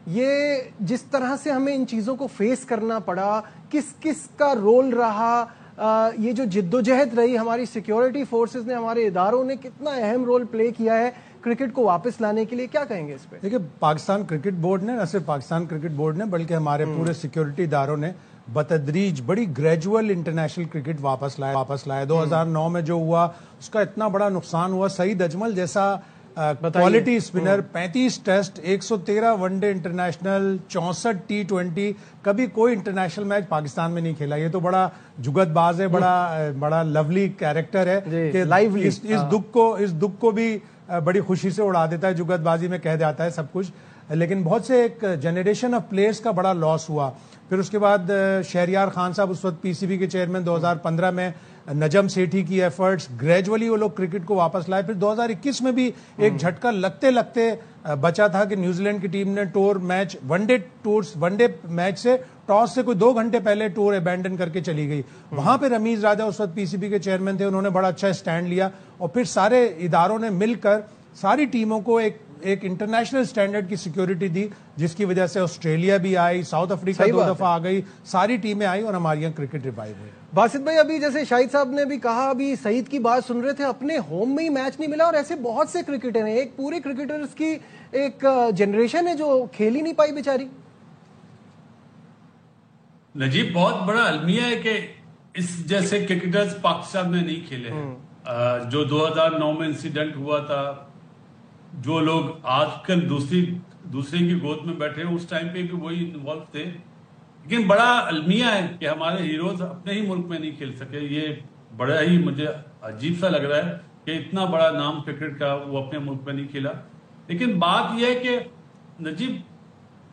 Speaker 1: ये जिस तरह से हमें इन चीज़ों को फेस करना पड़ा, किस किस का रोल रहा, ये जो जिद्दोजहद रही हमारी सिक्योरिटी फोर्सेस ने, हमारे इदारों ने कितना अहम रोल प्ले किया है क्रिकेट को वापस लाने के लिए, क्या कहेंगे इस पे? देखिए,
Speaker 4: पाकिस्तान क्रिकेट बोर्ड ने, न सिर्फ पाकिस्तान क्रिकेट बोर्ड ने बल्कि हमारे पूरे सिक्योरिटी इदारों ने बतदरीज बड़ी ग्रेजुअल इंटरनेशनल क्रिकेट वापस लाया। 2009 में जो हुआ उसका इतना बड़ा नुकसान हुआ। सईद अजमल जैसा quality spinner, 35 test, 113 one day international, 64 T20, कभी कोई इंटरनेशनल मैच पाकिस्तान में नहीं खेला। ये तो बड़ा जुगतबाज है, बड़ा लवली कैरेक्टर है कि इस दुख को भी बड़ी खुशी से उड़ा देता है, जुगतबाजी में कह जाता है सब कुछ। लेकिन बहुत से एक जनरेशन ऑफ प्लेयर्स का बड़ा लॉस हुआ। फिर उसके बाद शहरियार खान साहब उस वक्त पीसीबी के चेयरमैन, 2015 में नजम सेठी की एफर्ट्स, ग्रेजुअली वो लोग क्रिकेट को वापस लाए। फिर 2021 में भी एक झटका लगते लगते बचा था कि न्यूजीलैंड की टीम ने टूर मैच, वनडे मैच से टॉस से कोई 2 घंटे पहले टूर अबैंडन करके चली गई। वहां पे रमीज राजा उस वक्त पीसीबी के चेयरमैन थे, उन्होंने बड़ा अच्छा स्टैंड लिया, और फिर सारे इदारों ने मिलकर सारी टीमों को एक इंटरनेशनल स्टैंडर्ड की सिक्योरिटी दी, जिसकी वजह से ऑस्ट्रेलिया भी आई, साउथ अफ्रीका 2 दफा आ गई, सारी टीमें आई और हमारी यहाँ क्रिकेट रिवाइव हुई।
Speaker 1: बासित भाई, अभी जैसे शाहिद साहब ने भी कहा, अभी सईद की बात सुन रहे थे, अपने होम में ही मैच नहीं मिला, और ऐसे बहुत से क्रिकेटर हैं, एक पूरी क्रिकेटर्स की एक जनरेशन है जो खेल ही नहीं पाई बेचारी।
Speaker 2: नजीब, बहुत बड़ा अलमिया है कि इस जैसे क्रिकेटर्स पाकिस्तान में नहीं खेले हैं। जो 2009 में इंसिडेंट हुआ था, जो लोग आजकल दूसरे की गोद में बैठे हैं, उस टाइम पे भी वही इन्वॉल्व थे। लेकिन बड़ा अलमिया है कि हमारे हीरोज अपने ही मुल्क में नहीं खेल सके। ये बड़ा ही मुझे अजीब सा लग रहा है कि इतना बड़ा नाम क्रिकेट का वो अपने मुल्क में नहीं खेला। लेकिन बात यह है कि नजीब,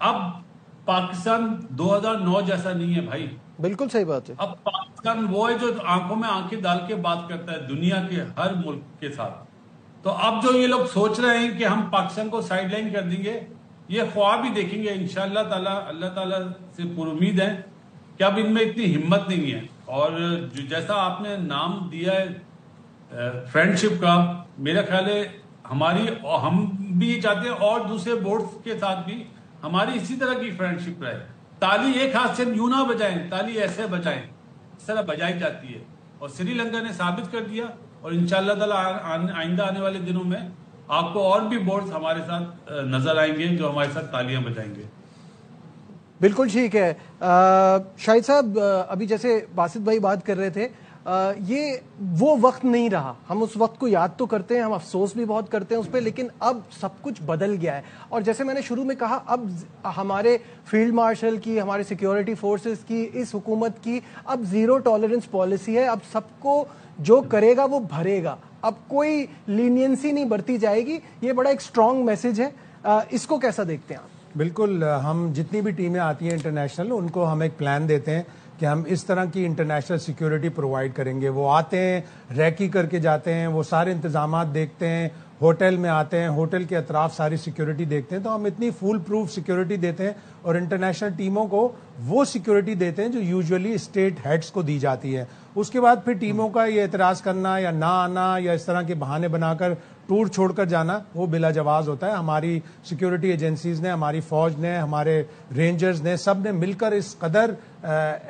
Speaker 2: अब पाकिस्तान 2009 जैसा नहीं है भाई।
Speaker 1: बिल्कुल सही बात है।
Speaker 2: अब पाकिस्तान वो है जो आंखों में आंखें डाल के बात करता है दुनिया के हर मुल्क के साथ। तो अब जो ये लोग सोच रहे हैं कि हम पाकिस्तान को साइडलाइन कर देंगे, ये ख्वाब ही देखेंगे इंशाअल्लाह ताला। अल्लाह ताला से पुरुमीद है कि अब इनमें इतनी हिम्मत नहीं है। और जैसा आपने नाम दिया है फ्रेंडशिप का, मेरा ख्याल है हमारी, और हम भी ये चाहते हैं और दूसरे बोर्ड्स के साथ भी हमारी इसी तरह की फ्रेंडशिप रहे। ताली एक हाथ से यूं ना बजाएं, ताली ऐसे बजाएं, इस तरह बजाई जाती है। और श्रीलंका ने साबित कर दिया, और इंशाअल्लाह ताला आइंदा आने वाले दिनों में आपको और भी बोर्ड्स हमारे साथ नजर आएंगे जो हमारे साथ तालियां बजाएंगे।
Speaker 1: बिल्कुल ठीक है। शाहिद साहब, अभी जैसे बासित भाई बात कर रहे थे, ये वो वक्त नहीं रहा। हम उस वक्त को याद तो करते हैं, हम अफसोस भी बहुत करते हैं उस पर, लेकिन अब सब कुछ बदल गया है। और जैसे मैंने शुरू में कहा, अब हमारे फील्ड मार्शल की, हमारे सिक्योरिटी फोर्सेस की, इस हुकूमत की अब 0 टॉलरेंस पॉलिसी है। अब सबको जो करेगा वो भरेगा, अब कोई लीनियंसी नहीं बरती जाएगी। ये बड़ा एक स्ट्रॉन्ग मैसेज है। इसको कैसा देखते हैं आप?
Speaker 4: बिल्कुल, हम जितनी भी टीमें आती हैं इंटरनेशनल, उनको हम एक प्लान देते हैं कि हम इस तरह की इंटरनेशनल सिक्योरिटी प्रोवाइड करेंगे। वो आते हैं, रैकी करके जाते हैं, वो सारे इंतजामात देखते हैं, होटल में आते हैं, होटल के अतराफ सारी सिक्योरिटी देखते हैं। तो हम इतनी फुल प्रूफ सिक्योरिटी देते हैं, और इंटरनेशनल टीमों को वो सिक्योरिटी देते हैं जो यूजुअली स्टेट हेड्स को दी जाती है। उसके बाद फिर टीमों का ये एतराज करना या ना आना या इस तरह के बहाने बनाकर टूर छोड़कर जाना, वो बिला जवाज होता है। हमारी सिक्योरिटी एजेंसीज ने, हमारी फौज ने, हमारे रेंजर्स ने, सब ने मिलकर इस कदर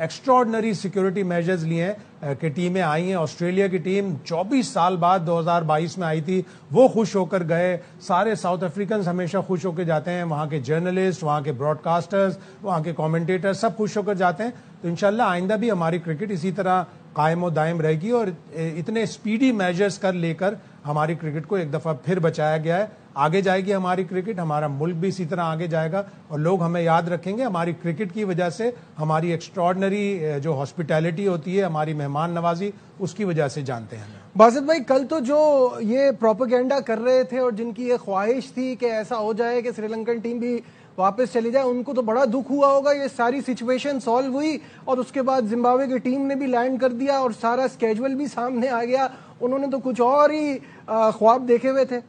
Speaker 4: एक्स्ट्राऑर्डिनरी सिक्योरिटी मेजर्स लिए हैं कि टीमें आई हैं। ऑस्ट्रेलिया की टीम 24 साल बाद 2022 में आई थी, वो खुश होकर गए। सारे साउथ अफ्रीकन हमेशा खुश होकर जाते हैं, वहाँ के जर्नलिस्ट, वहाँ के ब्रॉडकास्ट ब्रॉडकास्टर्स, वहाँ के कमेंटेटर सब खुश होकर जाते हैं। तो इंशाल्लाह आइंदा भी हमारी क्रिकेट इसी तरह कायम और दायम रहेगी और इतने स्पीडी मेजर्स कर लेकर हमारी क्रिकेट को एक दफ़ा फिर बचाया गया है। आगे जाएगी हमारी क्रिकेट, हमारा मुल्क भी इसी तरह आगे जाएगा और लोग हमें याद रखेंगे हमारी क्रिकेट की वजह से। हमारी एक्स्ट्रॉर्डनरी जो हॉस्पिटैलिटी होती है, हमारी मेहमान नवाजी, उसकी वजह से जानते हैं।
Speaker 1: बासित भाई, कल तो जो ये प्रोपेगेंडा कर रहे थे और जिनकी ये ख्वाहिश थी कि ऐसा हो जाए कि श्रीलंकन टीम भी वापस चली जाए, उनको तो बड़ा दुख हुआ होगा। ये सारी सिचुएशन सॉल्व हुई और उसके बाद जिम्बाब्वे की टीम ने भी लैंड कर दिया और सारा स्केड्यूल भी सामने आ गया। उन्होंने तो कुछ और ही ख्वाब देखे हुए थे।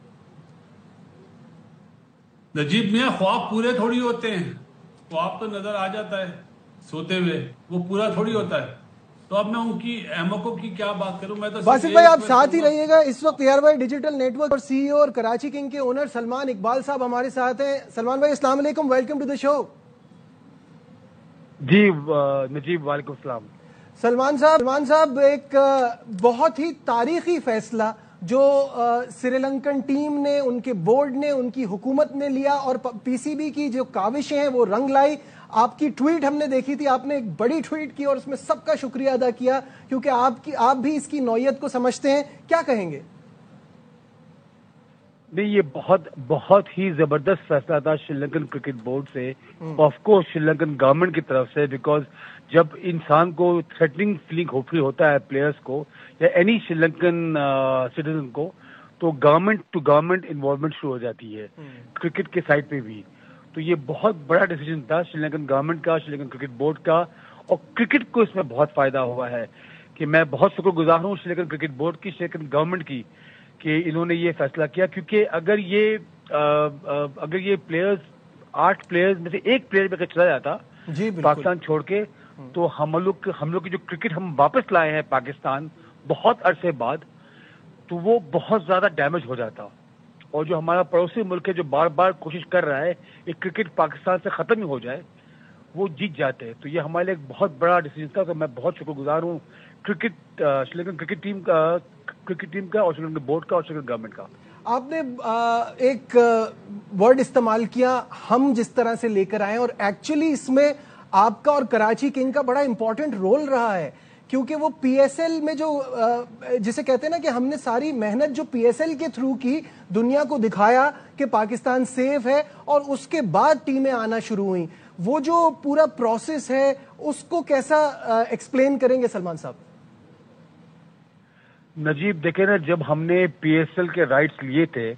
Speaker 2: नजीब मियां, ख्वाब पूरे थोड़ी होते हैं। ख्वाब तो नजर आ जाता है सोते हुए, वो पूरा थोड़ी होता है। तो अब मैं उनकी अहमकों की क्या बात करूं। मैं तो
Speaker 1: बासित भाई आप साथ ही रहिएगा। इस वक्त ARY डिजिटल नेटवर्क और CEO और कराची किंग के ओनर सलमान इकबाल साहब हमारे साथ हैं। सलमान भाई अस्सलाम वालेकुम, वेलकम टू द शो।
Speaker 11: जी नजीब, वालेकुम सलाम।
Speaker 1: सलमान साहब एक बहुत ही तारीखी फैसला जो श्रीलंकन टीम ने, उनके बोर्ड ने, उनकी हुकूमत ने लिया और PCB की जो काविशें हैं वो रंग लाई। आपकी ट्वीट हमने देखी थी, आपने एक बड़ी ट्वीट की और उसमें सबका शुक्रिया अदा किया क्योंकि आप भी इसकी नौयत को समझते हैं। क्या कहेंगे?
Speaker 11: नहीं, ये बहुत ही जबरदस्त फैसला था श्रीलंकन क्रिकेट बोर्ड से, ऑफ कोर्स श्रीलंकन गवर्नमेंट की तरफ से। बिकॉज जब इंसान को थ्रेटनिंग फीलिंग होपफुली होता है प्लेयर्स को या एनी श्रीलंकन सिटीजन को, तो गवर्नमेंट टू गवर्नमेंट इन्वॉल्वमेंट शुरू हो जाती है क्रिकेट के साइड पे भी। तो ये बहुत बड़ा डिसीजन था श्रीलंकन गवर्नमेंट का, श्रीलंकन क्रिकेट बोर्ड का, और क्रिकेट को इसमें बहुत फायदा हुआ है। कि मैं बहुत शुक्रगुजार हूँ श्रीलंकन क्रिकेट बोर्ड की, श्रीलंकन गवर्नमेंट की, कि इन्होंने ये फैसला किया। क्योंकि अगर ये प्लेयर्स 8 प्लेयर्स में से एक प्लेयर भी अगर चला जाता पाकिस्तान छोड़ के, तो हम लोग की जो क्रिकेट हम वापस लाए हैं पाकिस्तान बहुत अरसे बाद, तो वो बहुत ज्यादा डैमेज हो जाता। और जो हमारा पड़ोसी मुल्क है जो बार बार कोशिश कर रहा है कि क्रिकेट पाकिस्तान से खत्म ही हो जाए, वो जीत जाते हैं। तो ये हमारे लिए एक बहुत बड़ा डिसीजन था। तो मैं बहुत शुक्रगुजार हूँ श्रीलंकन क्रिकेट टीम का और श्रीलंकन बोर्ड का और श्रीलंकन गवर्नमेंट का।
Speaker 1: आपने एक वर्ड इस्तेमाल किया, हम जिस तरह से लेकर आए, और एक्चुअली इसमें आपका और कराची किंग का बड़ा इंपॉर्टेंट रोल रहा है। क्योंकि वो PSL में जो जिसे कहते हैं ना कि हमने सारी मेहनत जो PSL के थ्रू की, दुनिया को दिखाया कि पाकिस्तान सेफ है, और उसके बाद टीमें आना शुरू हुई। वो जो पूरा प्रोसेस है उसको कैसा एक्सप्लेन करेंगे सलमान साहब?
Speaker 11: नजीब, देखे ना, जब हमने PSL के राइट्स लिए थे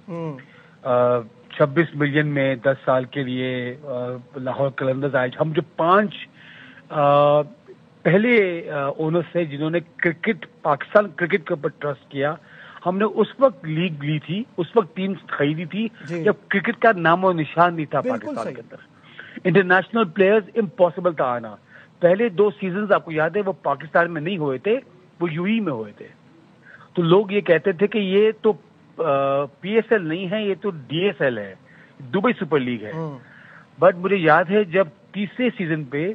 Speaker 11: 26 मिलियन में 10 साल के लिए, लाहौर कलंदर्स आए, हम जो 5 पहले ओनर्स थे जिन्होंने पाकिस्तान क्रिकेट के ऊपर ट्रस्ट किया, हमने उस वक्त लीग ली थी, उस वक्त टीम खरीदी थी जब क्रिकेट का नाम और निशान नहीं था पाकिस्तान के अंदर। इंटरनेशनल प्लेयर्स इम्पॉसिबल था आना। पहले 2 सीजन आपको याद है वो पाकिस्तान में नहीं हुए थे, वो UAE में हुए थे। तो लोग ये कहते थे कि ये तो PSL नहीं है, ये तो DSL है, दुबई सुपर लीग है। बट मुझे याद है जब तीसरे सीजन पे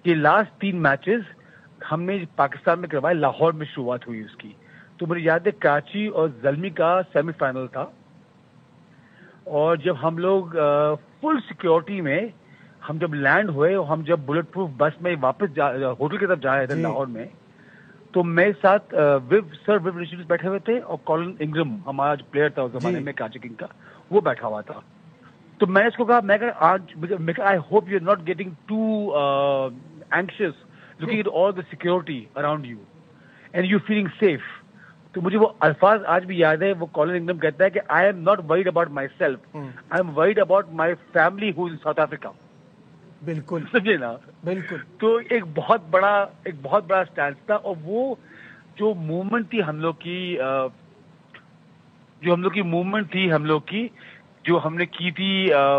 Speaker 11: ये लास्ट 3 मैचेस हमने पाकिस्तान में करवाए, लाहौर में शुरुआत हुई उसकी। तो मुझे याद है कराची और ज़ल्मी का सेमीफाइनल था, और जब हम लोग फुल सिक्योरिटी में हम जब लैंड हुए और हम जब बुलेट प्रूफ बस में वापस होटल की तरफ जा रहे थे लाहौर में, तो मेरे साथ विव ऋषि बैठे हुए थे और कॉलिन इंग्रम, हमारा जो प्लेयर था उस जमाने में कराची किंग का, वो बैठा हुआ था। तो मैंने उसको कहा, मैं I hope you are not getting too anxious looking at all the security around you and you feeling safe. तो मुझे वो अल्फाज आज भी याद है। वो कॉलिन इंग्रम कहता है कि I am not worried about my self, I am worried about my family who is in south Africa.
Speaker 1: बिल्कुल,
Speaker 11: समझे ना? बिल्कुल। तो एक बहुत बड़ा स्टैंड था। और वो जो मूवमेंट थी हम लोग की, जो हमने की थी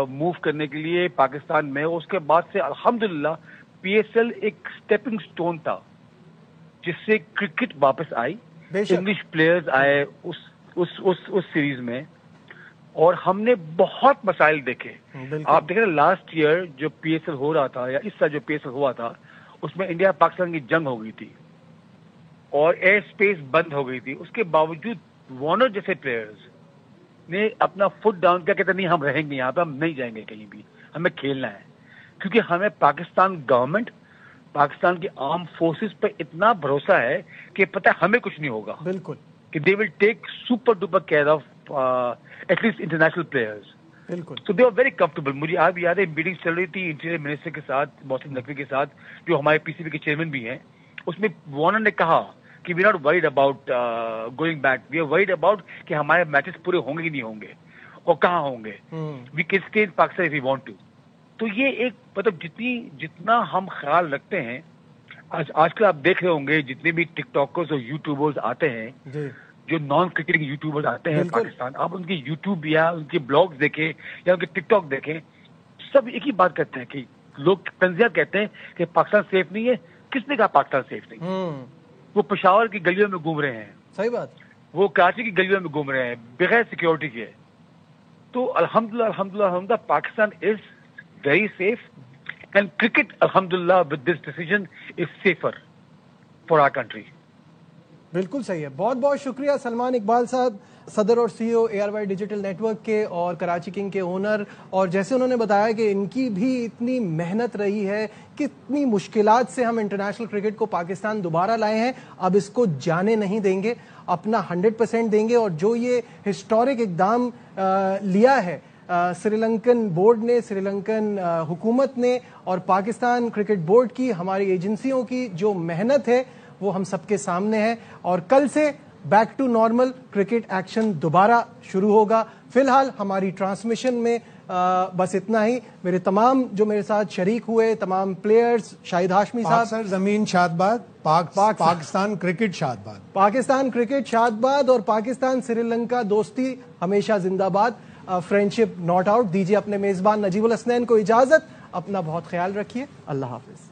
Speaker 11: मूव करने के लिए पाकिस्तान में, उसके बाद से अल्हम्दुलिल्लाह PSL एक स्टेपिंग स्टोन था जिससे क्रिकेट वापस आई, इंग्लिश प्लेयर्स आए उस सीरीज में, और हमने बहुत मसाइल देखे। आप देखें लास्ट ईयर जो PSL हो रहा था, या इस साल जो PSL हुआ था, उसमें इंडिया पाकिस्तान की जंग हो गई थी और एयर स्पेस बंद हो गई थी। उसके बावजूद वार्नर जैसे प्लेयर्स ने अपना फुट डाउन किया, कहते नहीं हम रहेंगे यहाँ पे, हम नहीं जाएंगे कहीं भी, हमें खेलना है। क्योंकि हमें पाकिस्तान गवर्नमेंट, पाकिस्तान की आर्म फोर्सेस पे इतना भरोसा है कि पता है हमें कुछ नहीं होगा,
Speaker 1: बिल्कुल,
Speaker 11: कि they will take super duper care of at least international players.
Speaker 1: बिल्कुल।
Speaker 11: तो दे आर वेरी कंफर्टेबल। मुझे आज याद है मीटिंग चल रही थी इंटीरियर मिनिस्टर के साथ, मोहसिन नकवी के साथ, जो हमारे पीसीबी के चेयरमैन भी हैं। उसमें वार्नर ने कहा कि we are not worried about going back, we are worried about कि हमारे मैचेस पूरे होंगे कि नहीं होंगे और कहाँ होंगे। We can stay in Pakistan if we want to. तो ये एक मतलब जितना हम ख्याल रखते हैं, आजकल आप देख रहे होंगे जितने भी टिकटॉकर्स और यूट्यूबर्स आते हैं, जो नॉन क्रिकेटिंग यूट्यूबर्स आते हैं पाकिस्तान, आप उनके यूट्यूब या उनके ब्लॉग्स देखें या उनके टिकटॉक देखें, सब एक ही बात कहते हैं कि लोग तंजिया कहते हैं कि पाकिस्तान सेफ नहीं है। किसने कहा पाकिस्तान सेफ नहीं? वो पेशावर की गलियों में घूम रहे हैं,
Speaker 1: सही बात,
Speaker 11: वो कराची की गलियों में घूम रहे हैं बगैर सिक्योरिटी के। तो अल्हम्दुलिल्लाह अल्हम्दुलिल्लाह अल्हम्दुलिल्लाह Pakistan is very safe and cricket अल्हम्दुलिल्लाह with this decision is safer for our country.
Speaker 1: बिल्कुल सही है। बहुत बहुत शुक्रिया सलमान इकबाल साहब, सदर और सीईओ ARY डिजिटल नेटवर्क के और कराची किंग के ओनर। और जैसे उन्होंने बताया कि इनकी भी इतनी मेहनत रही है, कितनी मुश्किलात से हम इंटरनेशनल क्रिकेट को पाकिस्तान दोबारा लाए हैं, अब इसको जाने नहीं देंगे, अपना 100% देंगे। और जो ये हिस्टोरिक इकदाम लिया है श्रीलंकन बोर्ड ने, श्रीलंकन हुकूमत ने और पाकिस्तान क्रिकेट बोर्ड की, हमारी एजेंसियों की जो मेहनत है वो हम सबके सामने है। और कल से back to normal cricket action दोबारा शुरू होगा। फिलहाल हमारी ट्रांसमिशन में बस इतना ही। मेरे तमाम जो मेरे साथ शरीक हुए, तमाम प्लेयर्स, शाहिद हाशमी साहब,
Speaker 4: सर जमीन शादबाद, पाकिस्तान क्रिकेट शादबाद,
Speaker 1: पाकिस्तान क्रिकेट शादबाद और पाकिस्तान श्रीलंका दोस्ती हमेशा जिंदाबाद, फ्रेंडशिप नॉट आउट। दीजिए अपने मेजबान नजीबुल हसनैन को इजाजत। अपना बहुत ख्याल रखिए। अल्लाह हाफिज।